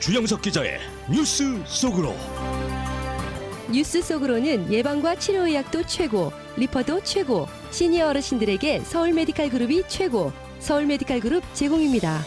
주영석 기자의 뉴스 속으로. 뉴스 속으로는 예방과 치료의학도 최고, 리퍼도 최고, 시니어 어르신들에게 서울 메디칼 그룹이 최고, 서울 메디칼 그룹 제공입니다.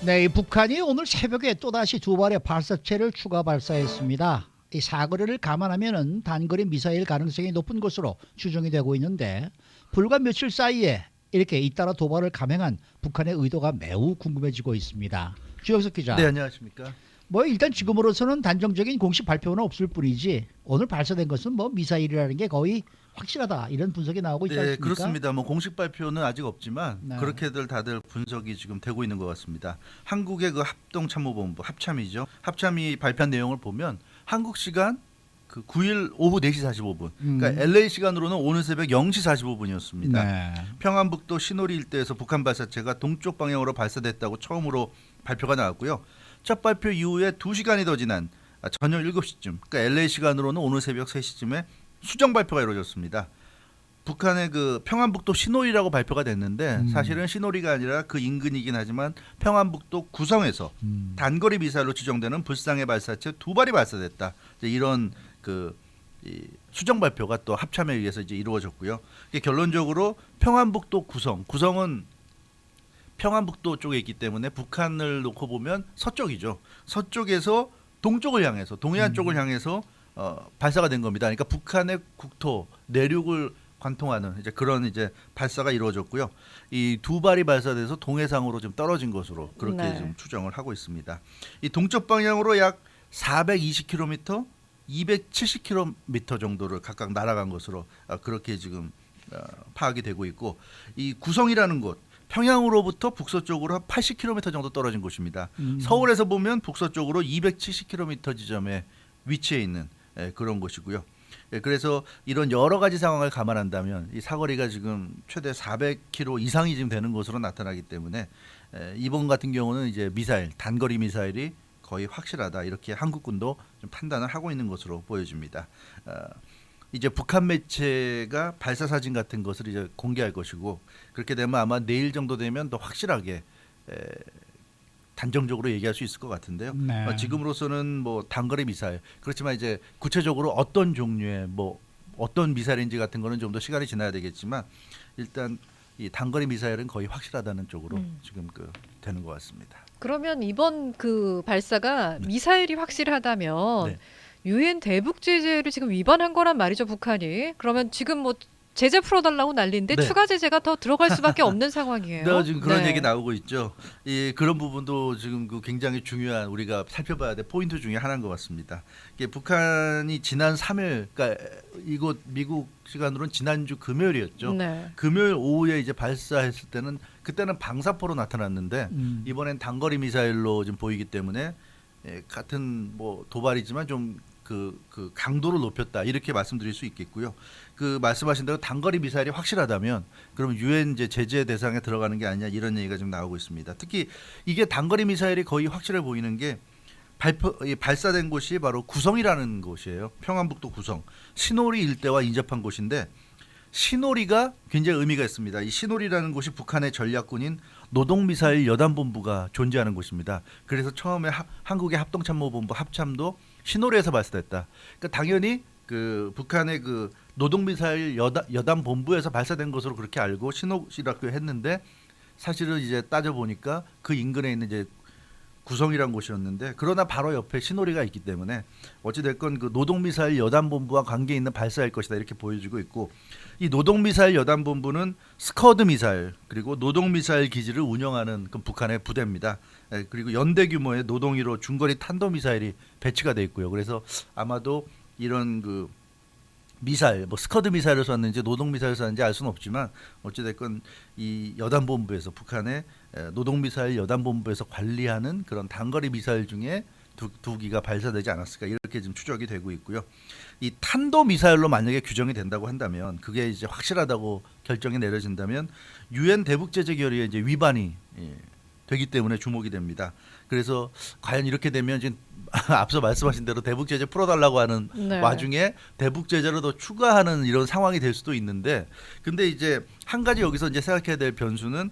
네, 북한이 오늘 새벽에 또다시 두 발의 발사체를 추가 발사했습니다. 이 사거리를 감안하면 단거리 미사일 가능성이 높은 것으로 추정이 되고 있는데, 불과 며칠 사이에 이렇게 잇따라 도발을 감행한 북한의 의도가 매우 궁금해지고 있습니다. 주영석 기자. 네, 안녕하십니까. 뭐 일단 지금으로서는 단정적인 공식 발표는 없을 뿐이지, 오늘 발사된 것은 뭐 미사일이라는 게 거의 확실하다, 이런 분석이 나오고 있지 네, 않습니까? 그렇습니다. 뭐 공식 발표는 아직 없지만 네. 그렇게들 다들 분석이 지금 되고 있는 것 같습니다. 한국의 그 합동참모본부 합참이죠. 합참이 발표한 내용을 보면 한국 시간 그 9일 오후 4시 45분. 그러니까 LA 시간으로는 오늘 새벽 0시 45분이었습니다. 네. 평안북도 시노리 일대에서 북한 발사체가 동쪽 방향으로 발사됐다고 처음으로 발표가 나왔고요. 첫 발표 이후에 2시간이 더 지난 저녁 7시쯤, 그러니까 LA 시간으로는 오늘 새벽 3시쯤에 수정 발표가 이루어졌습니다. 북한의 그 평안북도 시노리라고 발표가 됐는데 사실은 시노리가 아니라 그 인근이긴 하지만 평안북도 구성에서 단거리 미사일로 추정되는 불상의 발사체 2발이 발사됐다. 이제 이런 이 수정 발표가 또 합참에 의해서 이제 이루어졌고요. 이게 결론적으로 평안북도 구성은 평안북도 쪽에 있기 때문에 북한을 놓고 보면 서쪽이죠. 서쪽에서 동쪽을 향해서 동해안 쪽을 향해서 발사가 된 겁니다. 그러니까 북한의 국토 내륙을 관통하는 이제 그런 이제 발사가 이루어졌고요. 이 2발이 발사돼서 동해상으로 좀 떨어진 것으로 그렇게 좀 추정을 하고 있습니다. 이 동쪽 방향으로 약 420km, 270km 정도를 각각 날아간 것으로 그렇게 지금 파악이 되고 있고, 이 구성이라는 곳 평양으로부터 북서쪽으로 한 80km 정도 떨어진 곳입니다. 서울에서 보면 북서쪽으로 270km 지점에 위치해 있는 그런 곳이고요. 그래서 이런 여러 가지 상황을 감안한다면 이 사거리가 지금 최대 400km 이상이 지금 되는 것으로 나타나기 때문에 이번 같은 경우는 이제 미사일, 단거리 미사일이 거의 확실하다, 이렇게 한국군도 좀 판단을 하고 있는 것으로 보여집니다. 이제 북한 매체가 발사 사진 같은 것을 이제 공개할 것이고, 그렇게 되면 아마 내일 정도 되면 더 확실하게 단정적으로 얘기할 수 있을 것 같은데요. 네. 지금으로서는 뭐 단거리 미사일, 그렇지만 이제 구체적으로 어떤 종류의 뭐 어떤 미사일인지 같은 거는 좀 더 시간이 지나야 되겠지만, 일단 이 단거리 미사일은 거의 확실하다는 쪽으로 지금 되는 것 같습니다. 그러면 이번 그 발사가 네. 미사일이 확실하다면 네. 유엔 대북 제재를 지금 위반한 거란 말이죠, 북한이. 그러면 지금 뭐 제재 풀어달라고 난리인데 네. 추가 제재가 더 들어갈 수밖에 없는 상황이에요. 네, 지금 그런 네. 얘기 나오고 있죠. 그런 부분도 지금 굉장히 중요한, 우리가 살펴봐야 될 포인트 중에 하나인 것 같습니다. 이게 북한이 지난 3일, 그러니까 이곳 미국 시간으로는 지난주 금요일이었죠. 네. 금요일 오후에 이제 발사했을 때는 그때는 방사포로 나타났는데 이번엔 단거리 미사일로 좀 보이기 때문에 같은 뭐 도발이지만 좀 그 강도를 높였다, 이렇게 말씀드릴 수 있겠고요. 그 말씀하신 대로 단거리 미사일이 확실하다면 그러면 유엔 이제 제재 대상에 들어가는 게 아니냐, 이런 얘기가 좀 나오고 있습니다. 특히 이게 단거리 미사일이 거의 확실해 보이는 게 발사된 곳이 바로 구성이라는 곳이에요. 평안북도 구성, 시노리 일대와 인접한 곳인데, 시노리가 굉장히 의미가 있습니다. 이 시노리라는 곳이 북한의 전략군인 노동미사일 여단본부가 존재하는 곳입니다. 그래서 처음에 한국의 합동참모본부 합참도 시노리에서 발사됐다. 그러니까 당연히 그 북한의 그 노동미사일 여단본부에서 발사된 것으로 그렇게 알고 시노리라고 했는데, 사실은 이제 따져보니까 그 인근에 있는 이제 구성이란 곳이었는데, 그러나 바로 옆에 시노리가 있기 때문에 어찌됐건 그 노동미사일 여단본부와 관계 있는 발사일 것이다, 이렇게 보여지고 있고, 이 노동미사일 여단본부는 스커드 미사일 그리고 노동미사일 기지를 운영하는 그 북한의 부대입니다. 그리고 연대 규모의 노동위로 중거리 탄도미사일이 배치가 돼 있고요. 그래서 아마도 이런 그 미사일, 뭐 스커드 미사일을 쐈는지 노동 미사일을 쐈는지 알 수는 없지만 어찌됐건 이 여단본부에서, 북한의 노동 미사일 여단본부에서 관리하는 그런 단거리 미사일 중에 두 기가 발사되지 않았을까, 이렇게 지금 추적이 되고 있고요. 이 탄도 미사일로 만약에 규정이 된다고 한다면, 그게 이제 확실하다고 결정이 내려진다면 유엔 대북 제재 결의에 이제 위반이 되기 때문에 주목이 됩니다. 그래서 과연 이렇게 되면 지금 앞서 말씀하신 대로 대북 제재 풀어달라고 하는 네. 와중에 대북 제재를 더 추가하는 이런 상황이 될 수도 있는데, 근데 이제 한 가지 여기서 이제 생각해야 될 변수는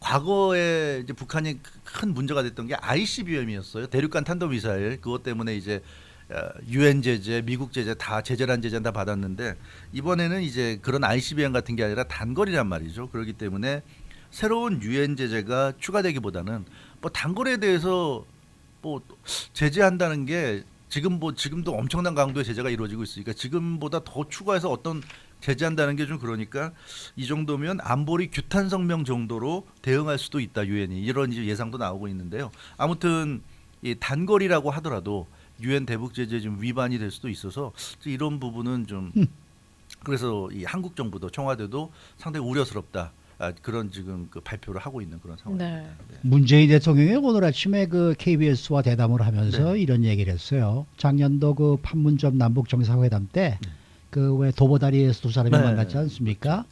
과거에 이제 북한이 큰 문제가 됐던 게 ICBM이었어요. 대륙간 탄도미사일. 그것 때문에 이제 UN 제재, 미국 제재 다 제재란 제재는 다 받았는데 이번에는 이제 그런 ICBM 같은 게 아니라 단거리란 말이죠. 그렇기 때문에 새로운 UN 제재가 추가되기보다는 뭐 단거리에 대해서 뭐 제재한다는 게 지금도 엄청난 강도의 제재가 이루어지고 있으니까 지금보다 더 추가해서 어떤 제재한다는 게 좀 그러니까 이 정도면 안보리 규탄 성명 정도로 대응할 수도 있다 유엔이 이런 이제 예상도 나오고 있는데요. 아무튼 이 단거리라고 하더라도 유엔 대북 제재 좀 위반이 될 수도 있어서 이런 부분은 좀 그래서 이 한국 정부도 청와대도 상당히 우려스럽다. 그런 지금 그 발표를 하고 있는 그런 상황입니다. 네. 네. 문재인 대통령이 오늘 아침에 그 KBS와 대담을 하면서 네. 이런 얘기를 했어요. 작년도 그 판문점 남북 정상회담 때 그 왜 도보다리에서 두 사람이 네. 만났지 않습니까?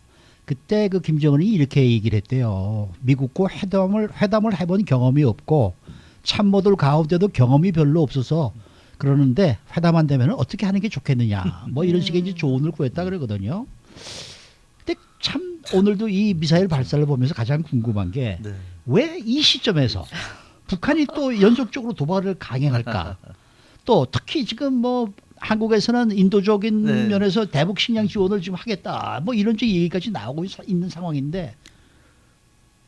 그때 그 김정은이 이렇게 얘기를 했대요. 미국과 회담을 해본 경험이 없고 참모들 가운데도 경험이 별로 없어서 그러는데 회담 안 되면 어떻게 하는 게 좋겠느냐. 뭐 이런 식의 이제 조언을 구했다 그러거든요. 근데 참 오늘도 이 미사일 발사를 보면서 가장 궁금한 게 왜 이 시점에서 북한이 또 연속적으로 도발을 강행할까? 또 특히 지금 뭐 한국에서는 인도적인 네. 면에서 대북 식량 지원을 지금 하겠다. 뭐 이런 쪽 얘기까지 나오고 있는 상황인데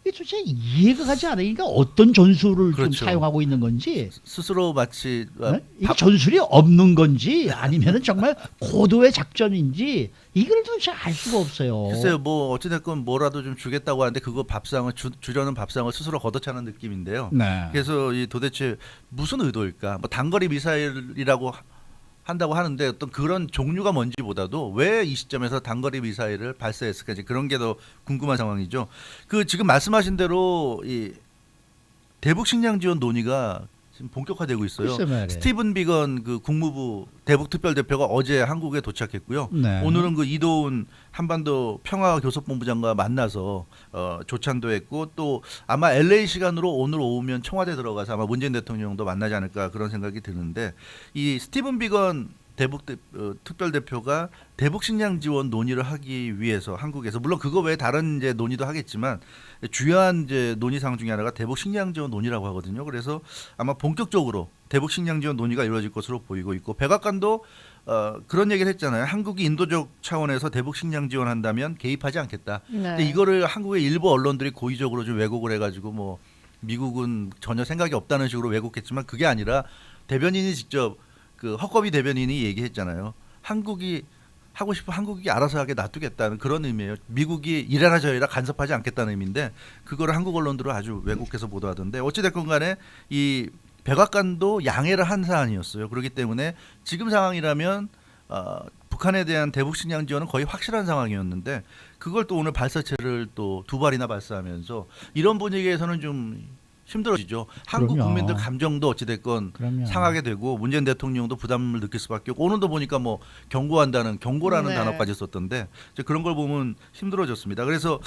이게 도대체 이해가 가지 않으니까 어떤 전술을 그렇죠. 좀 사용하고 있는 건지 스스로 마치 네? 이게 전술이 없는 건지 아니면은 정말 고도의 작전인지 이걸 도대체 알 수가 없어요. 글쎄요, 뭐 어찌됐건 뭐라도 좀 주겠다고 하는데 그거 밥상을 주려는 밥상을 스스로 걷어차는 느낌인데요. 네. 그래서 이 도대체 무슨 의도일까? 뭐 단거리 미사일이라고 한다고 하는데 어떤 그런 종류가 뭔지보다도 왜 이 시점에서 단거리 미사일을 발사했을까 이제 그런 게 더 궁금한 상황이죠. 그 지금 말씀하신 대로 이 대북 식량 지원 논의가 지금 본격화되고 있어요. 글쎄 말이에요. 스티븐 비건 그 국무부 대북 특별대표가 어제 한국에 도착했고요. 네. 오늘은 그 이도훈 한반도 평화교섭본부장과 만나서 조찬도 했고 또 아마 LA 시간으로 오늘 오후면 청와대 들어가서 아마 문재인 대통령도 만나지 않을까 그런 생각이 드는데 이 스티븐 비건 대북 특별대표가 대북 식량 지원 논의를 하기 위해서 한국에서 물론 그거 외에 다른 이제 논의도 하겠지만 주요한 이제 논의 사항 중에 하나가 대북 식량 지원 논의라고 하거든요. 그래서 아마 본격적으로 대북 식량 지원 논의가 이루어질 것으로 보이고 있고 백악관도 그런 얘기를 했잖아요. 한국이 인도적 차원에서 대북 식량 지원한다면 개입하지 않겠다. 네. 근데 이거를 한국의 일부 언론들이 고의적으로 좀 왜곡을 해가지고 뭐 미국은 전혀 생각이 없다는 식으로 왜곡했지만 그게 아니라 대변인이 직접 그 허꺼비 대변인이 얘기했잖아요. 한국이 하고 싶어 한국이 알아서 하게 놔두겠다는 그런 의미예요. 미국이 이래라 저래라 간섭하지 않겠다는 의미인데 그거를 한국 언론들은 아주 왜곡해서 보도하던데 어찌됐건 간에 이 백악관도 양해를 한 사안이었어요. 그렇기 때문에 지금 상황이라면 북한에 대한 대북 식량 지원은 거의 확실한 상황이었는데 그걸 또 오늘 발사체를 또 두 발이나 발사하면서 이런 분위기에서는 좀 힘들어지죠. 한국 그럼요. 국민들 감정도 어찌됐건 그럼요. 상하게 되고 문재인 대통령도 부담을 느낄 수밖에 없고 오늘도 보니까 뭐 경고라는 네. 단어까지 썼던데 이제 그런 걸 보면 힘들어졌습니다. 그래서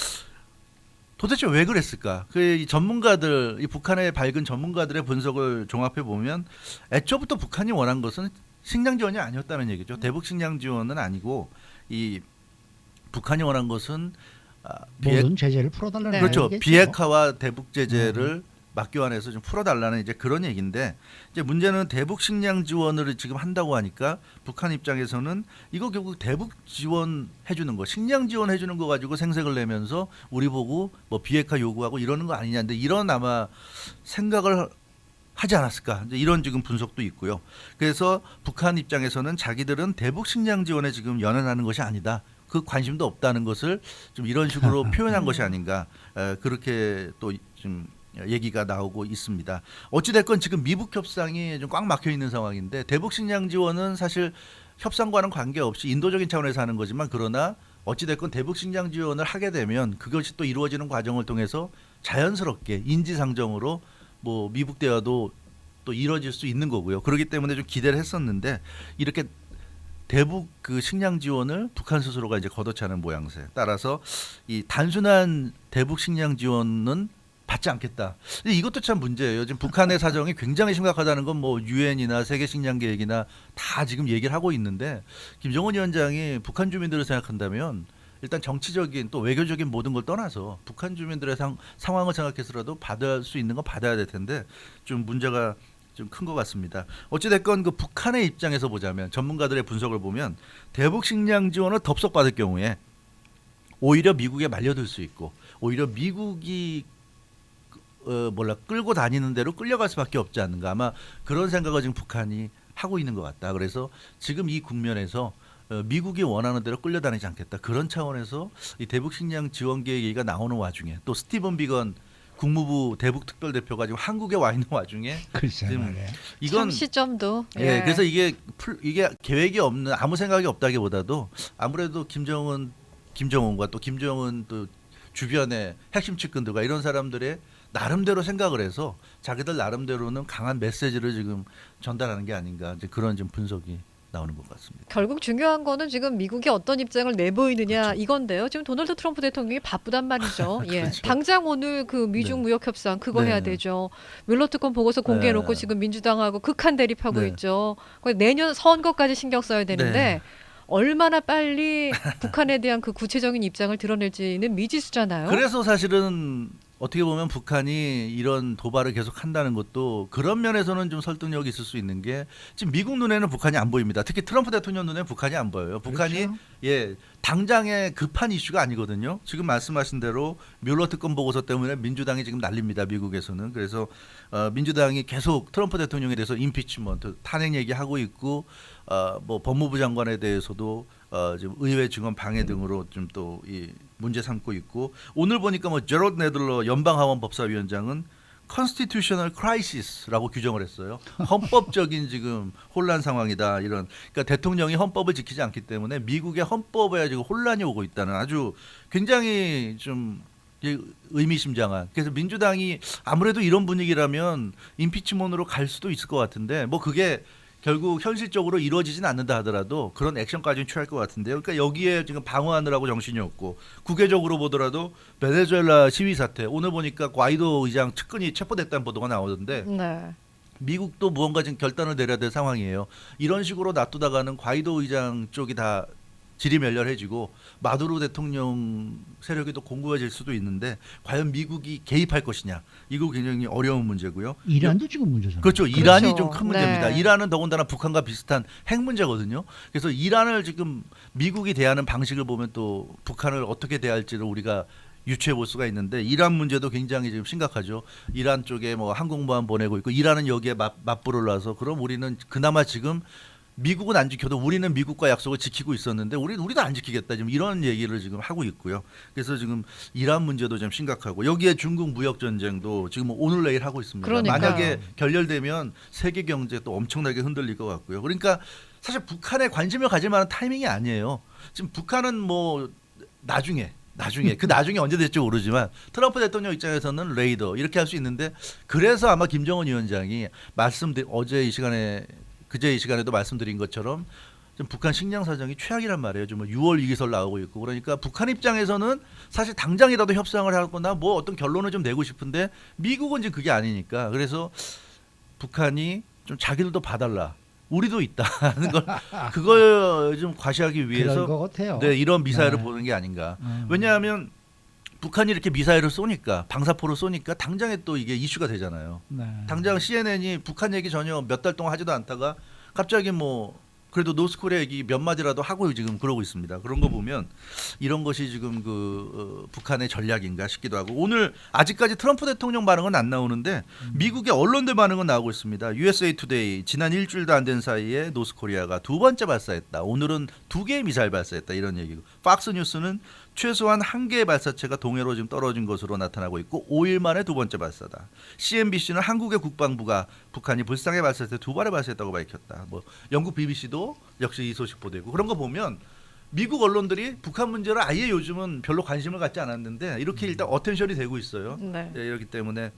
도대체 왜 그랬을까? 이 전문가들, 이 북한의 밝은 전문가들의 분석을 종합해 보면 애초부터 북한이 원한 것은 식량 지원이 아니었다는 얘기죠. 대북 식량 지원은 아니고 이 북한이 원한 것은 모든 제재를 풀어달라는 네. 그렇죠. 얘기겠죠. 비핵화와 대북 제재를 맞교환해서 좀 풀어달라는 이제 그런 얘기인데 이제 문제는 대북 식량 지원을 지금 한다고 하니까 북한 입장에서는 이거 결국 대북 지원해 주는 거, 식량 지원해 주는 거 가지고 생색을 내면서 우리 보고 뭐 비핵화 요구하고 이러는 거 아니냐인데 이런 아마 생각을 하지 않았을까 이제 이런 지금 분석도 있고요. 그래서 북한 입장에서는 자기들은 대북 식량 지원에 지금 연연하는 것이 아니다. 그 관심도 없다는 것을 좀 이런 식으로 표현한 것이 아닌가 그렇게 또 좀 얘기가 나오고 있습니다. 어찌됐건 지금 미북 협상이 좀 꽉 막혀 있는 상황인데 대북 식량 지원은 사실 협상과는 관계없이 인도적인 차원에서 하는 거지만 그러나 어찌됐건 대북 식량 지원을 하게 되면 그것이 또 이루어지는 과정을 통해서 자연스럽게 인지상정으로 뭐 미북 대화도 또 이루어질 수 있는 거고요. 그렇기 때문에 좀 기대를 했었는데 이렇게 대북 그 식량 지원을 북한 스스로가 이제 걷어차는 모양새. 따라서 이 단순한 대북 식량 지원은 받지 않겠다. 이것도 참 문제예요. 지금 북한의 사정이 굉장히 심각하다는 건 뭐 유엔이나 세계 식량 계획이나 다 지금 얘기를 하고 있는데 김정은 위원장이 북한 주민들을 생각한다면 일단 정치적인 또 외교적인 모든 걸 떠나서 북한 주민들의 상황을 생각해서라도 받을 수 있는 건 받아야 될 텐데 좀 문제가 좀 큰 것 같습니다. 어찌됐건 그 북한의 입장에서 보자면 전문가들의 분석을 보면 대북 식량 지원을 덥석 받을 경우에 오히려 미국에 말려들 수 있고 오히려 미국이 끌고 다니는 대로 끌려갈 수밖에 없지 않는가 아마 그런 생각을 지금 북한이 하고 있는 것 같다. 그래서 지금 이 국면에서 미국이 원하는 대로 끌려다니지 않겠다. 그런 차원에서 이 대북 식량 지원 계획 얘기가 나오는 와중에 또 스티븐 비건 국무부 대북 특별대표가 지금 한국에 와 있는 와중에 글쎄 지금 말이에요. 이건 참 시점도. 예, 그래서 이게 계획이 없는 아무 생각이 없다기보다도 아무래도 김정은과 또 김정은 또 주변의 핵심 측근들과 이런 사람들의 나름대로 생각을 해서 자기들 나름대로는 강한 메시지를 지금 전달하는 게 아닌가 이제 그런 좀 분석이 나오는 것 같습니다. 결국 중요한 거는 지금 미국이 어떤 입장을 내보이느냐 그렇죠. 이건데요. 지금 도널드 트럼프 대통령이 바쁘단 말이죠. 예. 그렇죠. 당장 오늘 그 미중 네. 무역 협상 그거 네. 해야 되죠. 뮬러 특검 보고서 공개해놓고 네. 지금 민주당하고 극한 대립하고 네. 있죠. 내년 선거까지 신경 써야 되는데 네. 얼마나 빨리 북한에 대한 그 구체적인 입장을 드러낼지는 미지수잖아요. 그래서 사실은 어떻게 보면 북한이 이런 도발을 계속 한다는 것도 그런 면에서는 좀 설득력이 있을 수 있는 게 지금 미국 눈에는 북한이 안 보입니다. 특히 트럼프 대통령 눈에는 북한이 안 보여요. 북한이 그렇죠. 예 당장의 급한 이슈가 아니거든요. 지금 말씀하신 대로 뮬러 특검 보고서 때문에 민주당이 지금 난립니다. 미국에서는. 그래서 민주당이 계속 트럼프 대통령에 대해서 임피치먼트 탄핵 얘기하고 있고 뭐 법무부 장관에 대해서도 지금 의회 증언 방해 등으로 좀 또 이 문제 삼고 있고 오늘 보니까 뭐 제로드 네들러 연방하원법사위원장은 constitutional crisis라고 규정을 했어요. 헌법적인 지금 혼란 상황이다. 이런 그러니까 대통령이 헌법을 지키지 않기 때문에 미국의 헌법에 지금 혼란이 오고 있다는 아주 굉장히 좀 의미심장한. 그래서 민주당이 아무래도 이런 분위기라면 임피치먼트로 갈 수도 있을 것 같은데 뭐 그게 결국 현실적으로 이루어지진 않는다 하더라도 그런 액션까지는 취할 것 같은데요. 그러니까 여기에 지금 방어하느라고 정신이 없고 국외적으로 보더라도 베네수엘라 시위 사태 오늘 보니까 과이도 의장 측근이 체포됐다는 보도가 나오던데 네. 미국도 무언가 지금 결단을 내려야 될 상황이에요. 이런 식으로 놔두다가는 과이도 의장 쪽이 다 지리멸렬해지고 마두로 대통령 세력이 또 공고해질 수도 있는데 과연 미국이 개입할 것이냐 이거 굉장히 어려운 문제고요. 이란도 지금 문제잖아요. 그렇죠. 이란이 좀 그렇죠. 큰 문제입니다. 네. 이란은 더군다나 북한과 비슷한 핵 문제거든요. 그래서 이란을 지금 미국이 대하는 방식을 보면 또 북한을 어떻게 대할지를 우리가 유추해 볼 수가 있는데 이란 문제도 굉장히 지금 심각하죠. 이란 쪽에 뭐 항공모함 보내고 있고 이란은 여기에 맞불을 놔서 그럼 우리는 그나마 지금 미국은 안 지켜도 우리는 미국과 약속을 지키고 있었는데 우리도 안 지키겠다 지금 이런 얘기를 지금 하고 있고요. 그래서 지금 이란 문제도 좀 심각하고 여기에 중국 무역 전쟁도 지금 오늘 내일 하고 있습니다. 그러니까요. 만약에 결렬되면 세계 경제 또 엄청나게 흔들릴 것 같고요. 그러니까 사실 북한에 관심을 가질 만한 타이밍이 아니에요. 지금 북한은 뭐 나중에 그 나중에 언제 될지 모르지만 트럼프 대통령 입장에서는 레이더 이렇게 할 수 있는데 그래서 아마 김정은 위원장이 어제 이 시간에 그제 이 시간에도 말씀드린 것처럼 좀 북한 식량 사정이 최악이란 말이에요. 좀 6월 위기설 나오고 있고 그러니까 북한 입장에서는 사실 당장이라도 협상을 하거나 뭐 어떤 결론을 좀 내고 싶은데 미국은 지금 그게 아니니까 그래서 북한이 좀 자기들도 봐달라. 우리도 있다 하는 걸 그걸 좀 과시하기 위해서 그런 것 같아요. 네, 이런 미사일을 네. 보는 게 아닌가. 왜냐하면 북한이 이렇게 미사일을 쏘니까 방사포를 쏘니까 당장에 또 이게 이슈가 되잖아요. 네. 당장 CNN이 북한 얘기 전혀 몇 달 동안 하지도 않다가 갑자기 뭐 그래도 노스코리아 얘기 몇 마디라도 하고 지금 그러고 있습니다. 그런 거 보면 이런 것이 지금 북한의 전략인가 싶기도 하고 오늘 아직까지 트럼프 대통령 반응은 안 나오는데 미국의 언론들 반응은 나오고 있습니다. USA Today 지난 일주일도 안 된 사이에 노스코리아가 두 번째 발사했다. 오늘은 2개의 미사일 발사했다 이런 얘기고 팍스 뉴스는 최소한 1개의 발사체가 동해로 지금 떨어진 것으로 나타나고 있고 5일 만에 두 번째 발사다. CNBC는 한국의 국방부가 북한이 불상의 발사체 2발을 발사했다고 밝혔다. 뭐 영국 BBC도 역시 이 소식 보도했고 그런 거 보면 미국 언론들이 북한 문제를 아예 요즘은 별로 관심을 갖지 않았는데 이렇게 일단 어텐션이 되고 있어요. 네. 네, 이렇기 때문에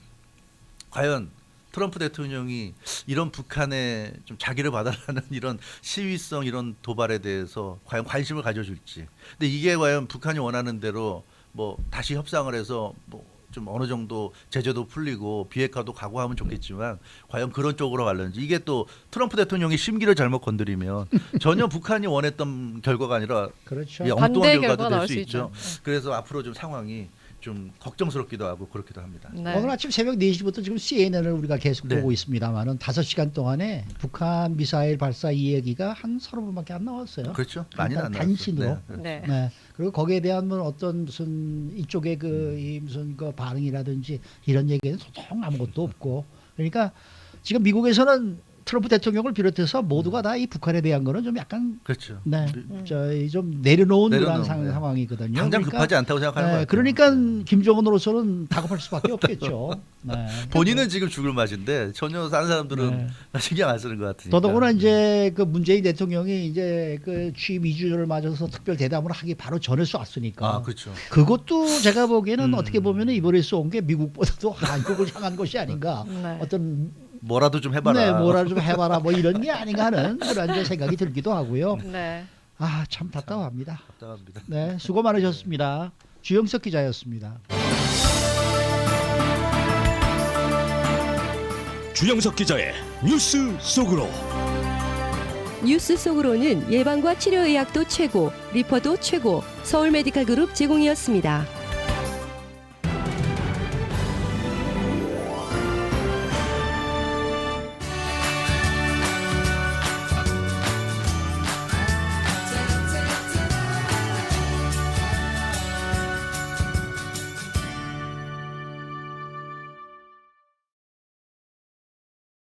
과연 트럼프 대통령이 이런 북한에 좀 자기를 봐달라는 이런 시위성 이런 도발에 대해서 과연 관심을 가져줄지. 근데 이게 과연 북한이 원하는 대로 뭐 다시 협상을 해서 뭐 좀 어느 정도 제재도 풀리고 비핵화도 각오하면 좋겠지만 과연 그런 쪽으로 갈는지 이게 또 트럼프 대통령이 심기를 잘못 건드리면 전혀 북한이 원했던 결과가 아니라 그렇죠. 이 반대 엉뚱한 결과가 결과도 나올 될 수 수 있죠. 그래서 앞으로 좀 상황이 좀 걱정스럽기도 하고 그렇기도 합니다. 네. 오늘 아침 새벽 4시부터 지금 CNN을 우리가 계속 네. 보고 있습니다만은 5시간 동안에 북한 미사일 발사 이 얘기가 한 30번밖에 안 나왔어요. 그렇죠. 많이 안 나왔어요. 단신으로. 네. 네. 네. 그리고 거기에 대한 뭐 어떤 무슨 이쪽의 이 무슨 그 반응이라든지 이런 얘기는 소통 아무것도 없고 그러니까 지금 미국에서는 트럼프 대통령을 비롯해서 모두가 다 이 북한에 대한 거는 좀 약간 그렇죠. 네, 저희 좀 내려놓은 그런 네. 상황이거든요. 당장 급하지 않다고 생각하는 거예요. 그러니까 김정은으로서는 다급할 수밖에 없겠죠. 네. 본인은 지금 죽을 맛인데 전혀 다른 사람들은 네. 신경 안 쓰는 것 같으니까. 더더구나 이제 그 문재인 대통령이 이제 그 취임 2주년을 맞아서 특별 대담을 하기 바로 전에 쐈으니까. 아 그렇죠. 그것도 제가 보기에는 어떻게 보면 이번에 쏜 게 미국보다도 한국을 향한 것이 아닌가. 네. 어떤 뭐라도 좀 해봐라. 네, 뭐라 좀 해봐라 뭐 이런 게 아닌가 하는 그런 이제 생각이 들기도 하고요. 네. 아 참 답답합니다. 답답합니다. 네, 수고 많으셨습니다. 주영석 기자였습니다. 주영석 기자의 뉴스 속으로. 뉴스 속으로는 예방과 치료 의학도 최고, 리퍼도 최고, 서울 메디칼 그룹 제공이었습니다.